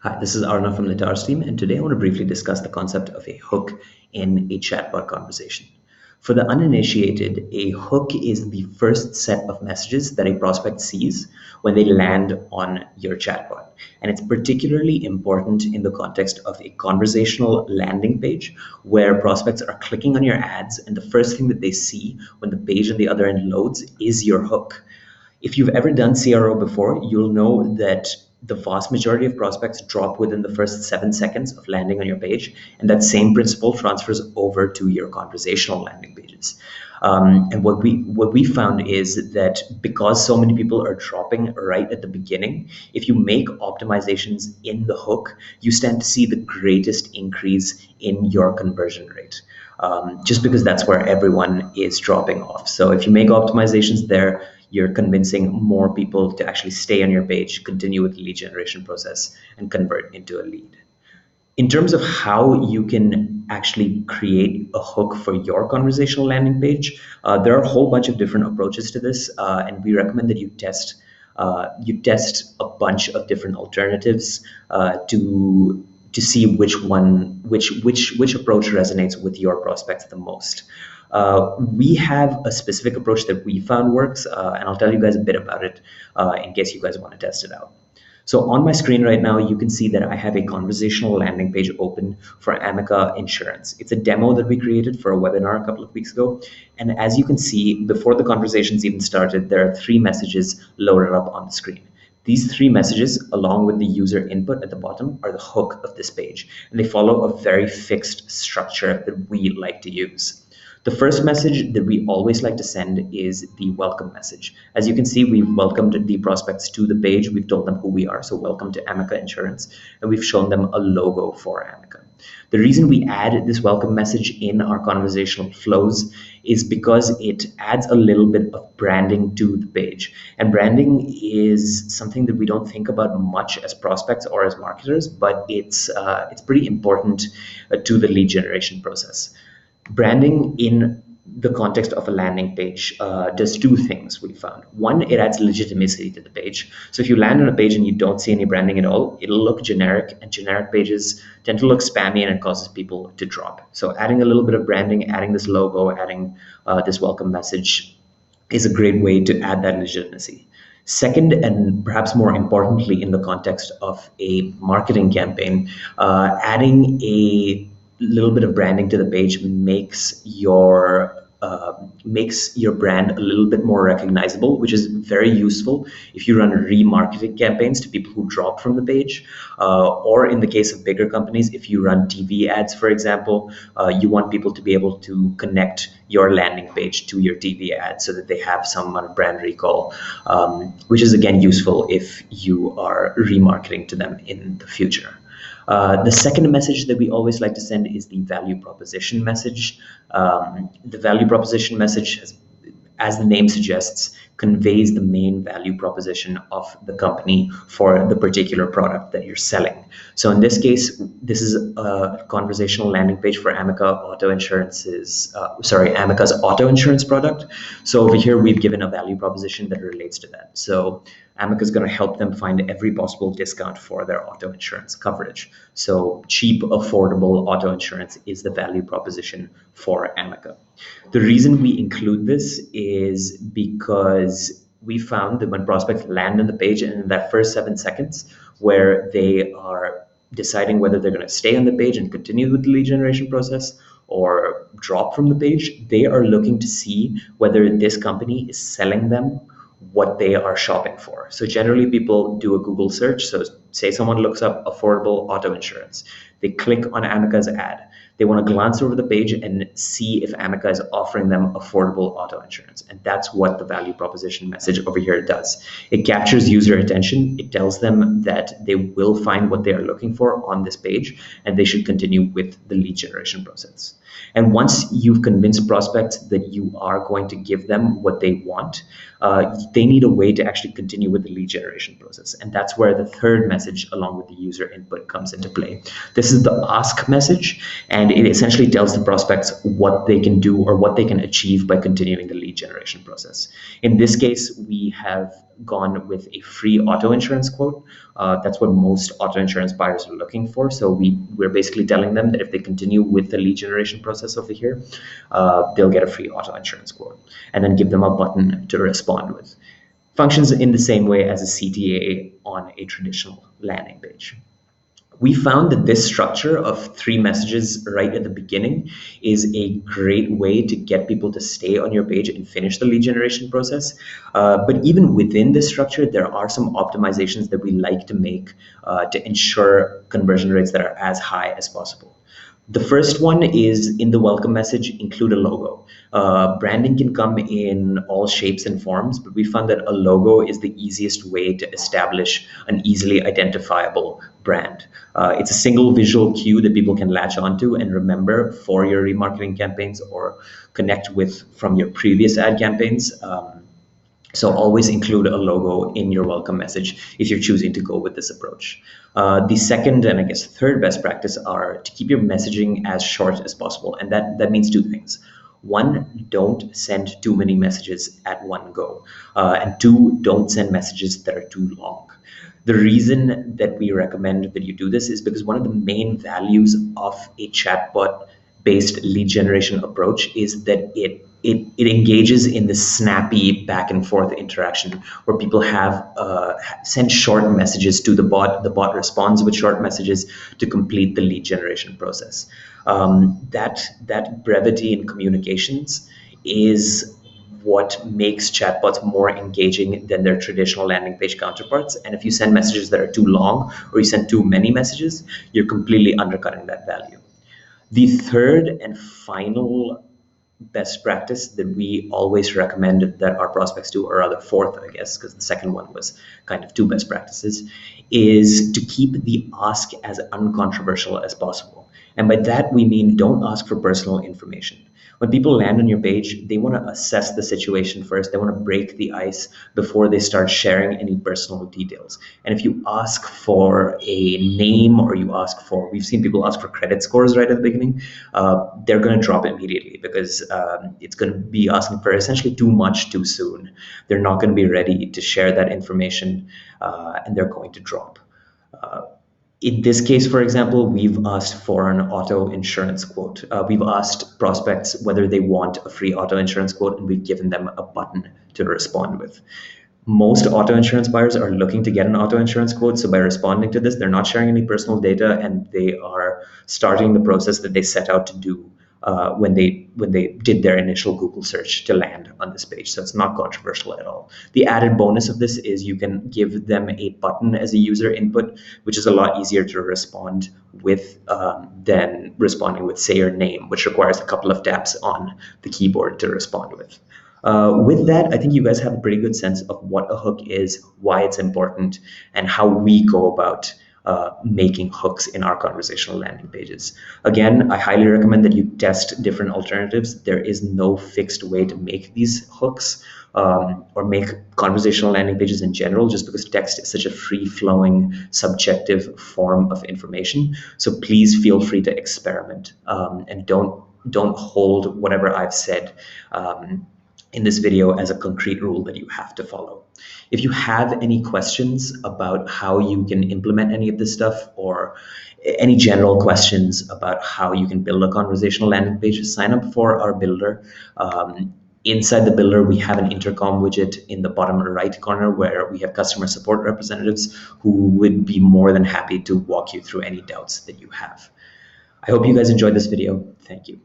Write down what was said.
Hi, this is Arnav from Litar's team, and today I want to briefly discuss the concept of a hook in a chatbot conversation. For the uninitiated, a hook is the first set of messages that a prospect sees when they land on your chatbot. And it's particularly important in the context of a conversational landing page where prospects are clicking on your ads, and the first thing that they see when the page on the other end loads is your hook. If you've ever done CRO before, you'll know that the vast majority of prospects drop within the first 7 seconds of landing on your page, and that same principle transfers over to your conversational landing pages. And what we found is that because so many people are dropping right at the beginning, if you make optimizations in the hook, you stand to see the greatest increase in your conversion rate. Just because that's where everyone is dropping off. So if you make optimizations there, you're convincing more people to actually stay on your page, continue with the lead generation process, and convert into a lead. In terms of how you can actually create a hook for your conversational landing page, there are a whole bunch of different approaches to this, and we recommend that you test a bunch of different alternatives to see which approach resonates with your prospects the most. We have a specific approach that we found works, and I'll tell you guys a bit about it in case you guys want to test it out. So on my screen right now, you can see that I have a conversational landing page open for Amica Insurance. It's a demo that we created for a webinar a couple of weeks ago. And as you can see, before the conversations even started, there are 3 messages loaded up on the screen. These 3 messages, along with the user input at the bottom, are the hook of this page, and they follow a very fixed structure that we like to use. The first message that we always like to send is the welcome message. As you can see, we've welcomed the prospects to the page. We've told them who we are, so welcome to Amica Insurance, and we've shown them a logo for Amica. The reason we add this welcome message in our conversational flows is because it adds a little bit of branding to the page. And branding is something that we don't think about much as prospects or as marketers, but it's pretty important to the lead generation process. Branding in the context of a landing page does 2 things we found. One, it adds legitimacy to the page. So if you land on a page and you don't see any branding at all, it'll look generic, and generic pages tend to look spammy and it causes people to drop. So adding a little bit of branding, adding this logo, adding this welcome message is a great way to add that legitimacy. Second, and perhaps more importantly in the context of a marketing campaign, adding a little bit of branding to the page makes your brand a little bit more recognizable, which is very useful if you run remarketing campaigns to people who drop from the page, or in the case of bigger companies, if you run TV ads, for example, you want people to be able to connect your landing page to your TV ad so that they have some amount of brand recall, which is again useful if you are remarketing to them in the future. The second message that we always like to send is the value proposition message. The value proposition message, as the name suggests, conveys the main value proposition of the company for the particular product that you're selling. So in this case, this is a conversational landing page for Amica's auto insurance product. So over here, we've given a value proposition that relates to that. So Amica is going to help them find every possible discount for their auto insurance coverage. So cheap, affordable auto insurance is the value proposition for Amica. The reason we include this is because we found that when prospects land on the page, and in that first 7 seconds where they are deciding whether they're going to stay on the page and continue with the lead generation process or drop from the page, they are looking to see whether this company is selling them what they are shopping for. So generally people do a Google search. So say someone looks up affordable auto insurance. They click on Amica's ad. They want to glance over the page and see if Amica is offering them affordable auto insurance. And that's what the value proposition message over here does. It captures user attention. It tells them that they will find what they are looking for on this page, and they should continue with the lead generation process. And once you've convinced prospects that you are going to give them what they want, they need a way to actually continue with the lead generation process. And that's where the third message along with the user input comes into play. This is the ask message, and and it essentially tells the prospects what they can do or what they can achieve by continuing the lead generation process. In this case, we have gone with a free auto insurance quote. That's what most auto insurance buyers are looking for. So we're basically telling them that if they continue with the lead generation process over here, they'll get a free auto insurance quote, and then give them a button to respond with. Functions in the same way as a CTA on a traditional landing page. We found that this structure of 3 messages right at the beginning is a great way to get people to stay on your page and finish the lead generation process. But even within this structure, there are some optimizations that we like to make to ensure conversion rates that are as high as possible. The first one is, in the welcome message, include a logo. Branding can come in all shapes and forms, but we found that a logo is the easiest way to establish an easily identifiable brand. It's a single visual cue that people can latch onto and remember for your remarketing campaigns or connect with from your previous ad campaigns. So always include a logo in your welcome message if you're choosing to go with this approach. The second and I guess third best practice are to keep your messaging as short as possible. And that means 2 things. 1, don't send too many messages at one go. And 2, don't send messages that are too long. The reason that we recommend that you do this is because one of the main values of a chatbot based lead generation approach is that it engages in the snappy back and forth interaction where people have send short messages to the bot responds with short messages to complete the lead generation process. That brevity in communications is what makes chatbots more engaging than their traditional landing page counterparts. And if you send messages that are too long or you send too many messages, you're completely undercutting that value. The third and final best practice that we always recommend that our prospects do, or rather fourth, I guess, because the second one was kind of 2 best practices, is to keep the ask as uncontroversial as possible. And by that, we mean don't ask for personal information. When people land on your page, they want to assess the situation first. They want to break the ice before they start sharing any personal details. And if you ask for a name or you ask for, we've seen people ask for credit scores right at the beginning, they're going to drop immediately because it's going to be asking for essentially too much too soon. They're not going to be ready to share that information and they're going to drop. In this case, for example, we've asked for an auto insurance quote. We've asked prospects whether they want a free auto insurance quote, and we've given them a button to respond with. Most auto insurance buyers are looking to get an auto insurance quote, so by responding to this, they're not sharing any personal data, and they are starting the process that they set out to do when they did their initial Google search to land on this page. So it's not controversial at all. The added bonus of this is you can give them a button as a user input, which is a lot easier to respond with than responding with, say, your name, which requires a couple of taps on the keyboard to respond with. With that, I think you guys have a pretty good sense of what a hook is, why it's important, and how we go about making hooks in our conversational landing pages. Again, I highly recommend that you test different alternatives. There is no fixed way to make these hooks or make conversational landing pages in general, just because text is such a free-flowing, subjective form of information. So please feel free to experiment and don't hold whatever I've said in this video as a concrete rule that you have to follow. If you have any questions about how you can implement any of this stuff, or any general questions about how you can build a conversational landing page, sign up for our builder. Inside the builder, we have an intercom widget in the bottom right corner where we have customer support representatives who would be more than happy to walk you through any doubts that you have. I hope you guys enjoyed this video. Thank you.